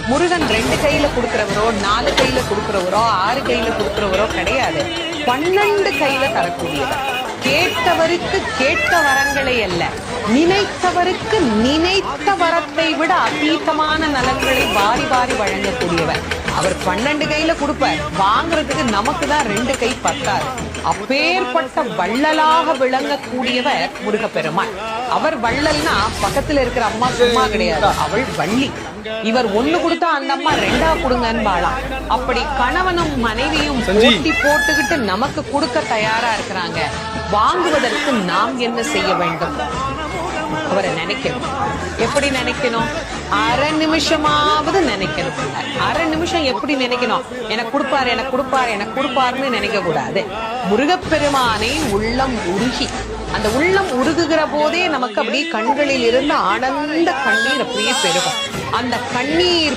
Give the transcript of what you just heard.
முருகன் 2 கையில கொடுக்கிறவரோ 4 கையில கொடுக்கிறவரோ 6 கையில கொடுக்கிறவரோ கிடையாது. 12 கையில தரக்கூடியவர். கேட்டவருக்கு கேட்ட வரங்களை அல்ல, நினைத்தவருக்கு நினைத்த வரத்தை விட அதீதமான நலன்களை வாரி வாரி வழங்கக்கூடியவர். அவர் 12 கையில கொடுப்பார், வாங்குறதுக்கு நமக்கு தான் 2 கை பத்தாது. அப்பேற்பட்ட வள்ளலாக விளங்கக்கூடியவர் முருகப்பெருமான். அவர் வள்ளல்னா பக்கத்துல இருக்கிற அம்மா சும்மா கிடையாது, அவள் வள்ளி. இவர் 1 கொடுத்தா அந்த அம்மா 2ஆ கொடுங்கன்னு வாழாம். அப்படி கணவனும் மனைவியும் போட்டி போட்டுக்கிட்டு நமக்கு கொடுக்க தயாரா இருக்கிறாங்க. வாங்குவதற்கு நாம் என்ன செய்ய வேண்டும்? அவரை நினைக்கணும். எப்படி நினைக்கணும்? அரை நிமிஷமாவது நினைக்கணும். அரை நிமிஷம் எப்படி நினைக்கணும்? எனக்கு கொடுப்பாரு, எனக்கு கொடுப்பாரு, எனக்கு கொடுப்பாருன்னு நினைக்க கூடாது. முருகப்பெருமானை உள்ளம் உருகி, அந்த உள்ளம் உருகுகிற போதே நமக்கு அப்படியே கண்களில் இருந்து ஆனந்த கண்ணீர் அப்படியே பெருகும். அந்த கண்ணீர்